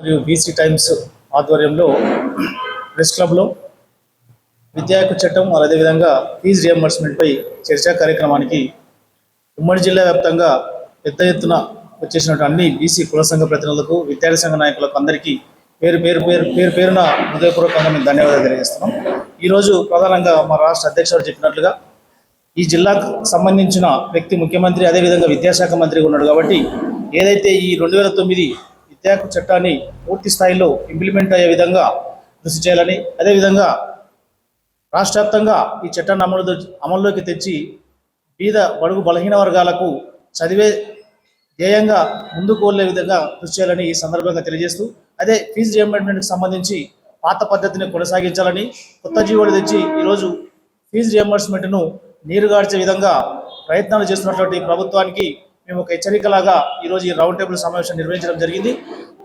మరియు BC times ఆధ్వర్యంలో press క్లబ్లో విద్యా హక్కు చట్టం అదేవిధంగా ఫీజు రియంబర్స్మెంట్పై చర్చా కార్యక్రమానికి ఉమ్మడి జిల్లా వ్యాప్తంగా పెద్ద ఎత్తున వచ్చేసినటువంటి అన్ని బీసీ కుల సంఘ ప్రతినిధులకు విద్యార్థి సంఘ నాయకులకు అందరికీ పేరున హృదయపూర్వకంగా మేము ధన్యవాదాలు తెలియజేస్తున్నాం. ఈరోజు ప్రధానంగా మా రాష్ట్ర అధ్యక్షుడు చెప్పినట్లుగా ఈ జిల్లాకు సంబంధించిన వ్యక్తి ముఖ్యమంత్రి అదేవిధంగా విద్యాశాఖ మంత్రిగా ఉన్నాడు కాబట్టి ఏదైతే ఈ 2009 విద్యా హక్కు చట్టాన్ని పూర్తి స్థాయిలో ఇంప్లిమెంట్ అయ్యే విధంగా కృషి చేయాలని, అదేవిధంగా రాష్ట్ర వ్యాప్తంగా ఈ చట్టాన్ని అమల్లోకి తెచ్చి బీద బడుగు బలహీన వర్గాలకు చదివే ధ్యేయంగా ముందుకు వెళ్ళే విధంగా కృషి చేయాలని ఈ సందర్భంగా తెలియజేస్తూ, అదే ఫీజు రియంబర్స్మెంట్కి సంబంధించి పాత పద్ధతిని కొనసాగించాలని, కొత్త జీవోలు తెచ్చి ఈరోజు ఫీజు రియంబర్స్మెంట్ను నీరుగార్చే విధంగా ప్రయత్నాలు చేస్తున్నటువంటి ప్రభుత్వానికి మేము ఒక హెచ్చరికలాగా ఈరోజు ఈ రౌండ్ టేబుల్ సమావేశం నిర్వహించడం జరిగింది.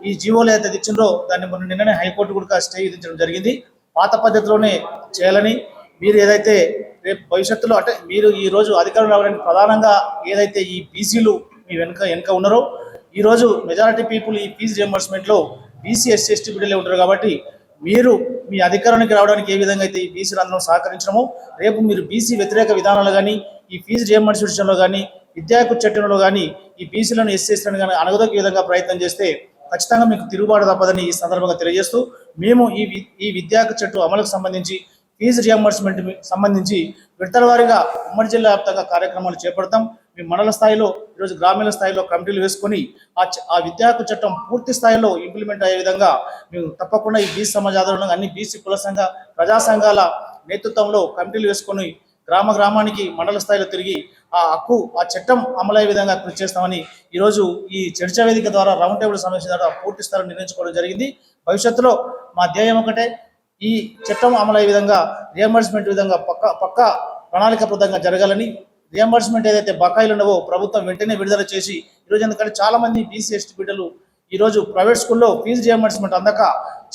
ఈ జీవోలు ఏదైతే తెచ్చిందో దాన్ని మొన్న నిన్ననే హైకోర్టు కూడా స్టే విధించడం జరిగింది. పాత పద్ధతిలోనే చేయాలని, మీరు ఏదైతే రేపు భవిష్యత్తులో అంటే మీరు ఈరోజు అధికారం రావడానికి ప్రధానంగా ఏదైతే ఈ బీసీలు మీ వెనుక ఉన్నారో, ఈరోజు మెజారిటీ పీపుల్ ఈ ఫీజు రియంబర్స్మెంట్లో బీసీ ఎస్సీ ఎస్టీ బిడ్డలే ఉంటారు కాబట్టి మీరు మీ అధికారానికి రావడానికి ఏ విధంగా అయితే ఈ బీసీలు అందరం సహకరించడమో, రేపు మీరు బీసీ వ్యతిరేక విధానాలు కానీ ఈ ఫీజు రియంబర్స్మెంట్ విషయంలో కానీ విద్యా హక్కు చట్టంలో కానీ ఈ బీసీలను ఎస్సీలను కానీ అనగదొక్కే విధంగా ప్రయత్నం చేస్తే ఖచ్చితంగా మీకు తిరుగుబాటు తప్పదని ఈ సందర్భంగా తెలియజేస్తూ, మేము ఈ విద్యా హక్కు చట్టం అమలుకు సంబంధించి ఫీజు రియంబర్స్మెంట్ సంబంధించి విడతల వారీగా ఉమ్మడి జిల్లా వ్యాప్తంగా కార్యక్రమాలు చేపడతాం. మీ మండల స్థాయిలో ఈరోజు గ్రామీణ స్థాయిలో కమిటీలు వేసుకొని ఆ విద్యా హక్కు చట్టం పూర్తి స్థాయిలో ఇంప్లిమెంట్ అయ్యే విధంగా మేము తప్పకుండా ఈ బీసీ సమాజ ఆధారంగా అన్ని బీసీ కుల సంఘ ప్రజా సంఘాల నేతృత్వంలో కమిటీలు వేసుకొని గ్రామానికి మండల స్థాయిలో తిరిగి ఆ చట్టం అమలయ్యే విధంగా కృషి చేస్తామని ఈరోజు ఈ చర్చా వేదిక ద్వారా రౌండ్ టేబుల్ సమావేశం ద్వారా పూర్తి స్థాయిలో నిర్ణయించుకోవడం జరిగింది. భవిష్యత్తులో మా ధ్యేయం ఒకటే, ఈ చట్టం అమలయ్యే విధంగా రియంబర్స్మెంట్ విధంగా పక్క ప్రణాళికబద్ధంగా జరగాలని, రియంబర్స్మెంట్ ఏదైతే బకాయిలు ఉన్నావో ప్రభుత్వం వెంటనే విడుదల చేసి, ఈరోజు ఎందుకంటే చాలామంది బీసీ ఎస్టీ బిడ్డలు ఈరోజు ప్రైవేట్ స్కూల్లో ఫీజు రియంబర్స్మెంట్ అందక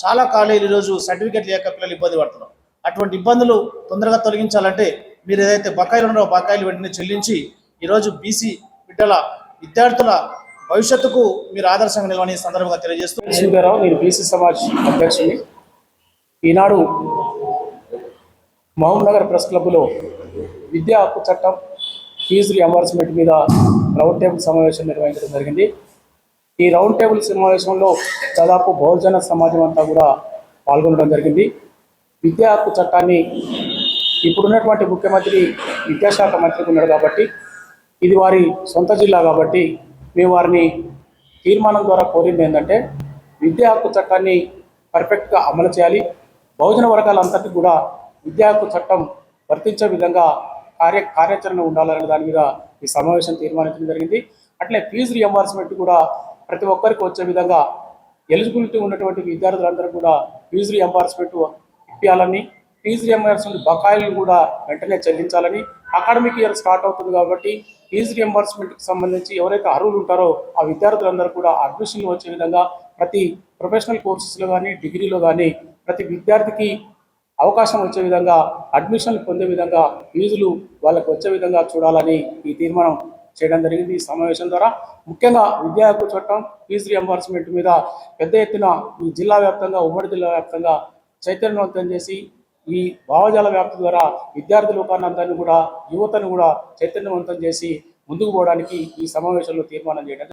చాలా కాలేజీలు ఈరోజు సర్టిఫికేట్ లేక పిల్లలు ఇబ్బంది పడుతున్నారు. అటువంటి ఇబ్బందులు తొందరగా తొలగించాలంటే మీరు ఏదైతే బకాయిలు ఉన్నారో బకాయిలు వెంటనే చెల్లించి ఈరోజు బీసీ బిడ్డల విద్యార్థుల భవిష్యత్తుకు మీరు ఆదర్శంగా నిలవని సందర్భంగా తెలియజేస్తూ, నేను బీసీ సమాజ్ అధ్యక్షుని. ఈనాడు మహబూబ్నగర్ ప్రెస్ క్లబ్లో విద్యా హక్కు చట్టం ఫీజు రియంబర్స్మెంట్ మీద రౌండ్ టేబుల్ సమావేశం నిర్వహించడం జరిగింది. ఈ రౌండ్ టేబుల్ సమావేశంలో దాదాపు బహుజన సమాజం అంతా కూడా పాల్గొనడం జరిగింది. విద్యా హక్కు చట్టాన్ని ఇప్పుడున్నటువంటి ముఖ్యమంత్రి విద్యాశాఖ మంత్రికి ఉన్నాడు కాబట్టి, ఇది వారి సొంత జిల్లా కాబట్టి మేము వారిని తీర్మానం ద్వారా కోరింది ఏంటంటే, విద్యా హక్కు చట్టాన్ని పర్ఫెక్ట్గా అమలు చేయాలి, బహుజన వర్గాలంతటికీ కూడా విద్యా హక్కు చట్టం వర్తించే విధంగా కార్యాచరణ ఉండాలనే దాని మీద ఈ సమావేశం తీర్మానించడం జరిగింది. అట్లే ఫీజు రియంబర్స్మెంట్ కూడా ప్రతి ఒక్కరికి వచ్చే విధంగా ఎలిజిబిలిటీ ఉన్నటువంటి విద్యార్థులందరూ కూడా ఫీజు రియంబర్స్మెంట్ ఇప్పించాలని, ఫీజు రియంబర్స్మెంట్ బకాయిలు కూడా వెంటనే చెల్లించాలని. అకాడమిక్ ఇయర్ స్టార్ట్ అవుతుంది కాబట్టి ఫీజు రియంబర్స్మెంట్కి సంబంధించి ఎవరైతే అర్హులు ఉంటారో ఆ విద్యార్థులందరూ కూడా అడ్మిషన్లు వచ్చే విధంగా, ప్రతి ప్రొఫెషనల్ కోర్సెస్లో కానీ డిగ్రీలో కానీ ప్రతి విద్యార్థికి అవకాశం వచ్చే విధంగా, అడ్మిషన్లు పొందే విధంగా, ఫీజులు వాళ్ళకు వచ్చే విధంగా చూడాలని ఈ తీర్మానం చేయడం జరిగింది. ఈ సమావేశం ద్వారా ముఖ్యంగా విద్యా హక్కు చట్టం ఫీజు రియంబర్స్మెంట్ మీద పెద్ద ఎత్తున ఈ జిల్లా వ్యాప్తంగా ఉమ్మడి జిల్లా వ్యాప్తంగా చైతన్యవంతం చేసి, ఈ భావజాల వ్యాప్తి ద్వారా విద్యార్థి లోకానందరినీ కూడా యువతను కూడా చైతన్యవంతం చేసి ముందుకు పోవడానికి ఈ సమావేశంలో తీర్మానం చేయడం.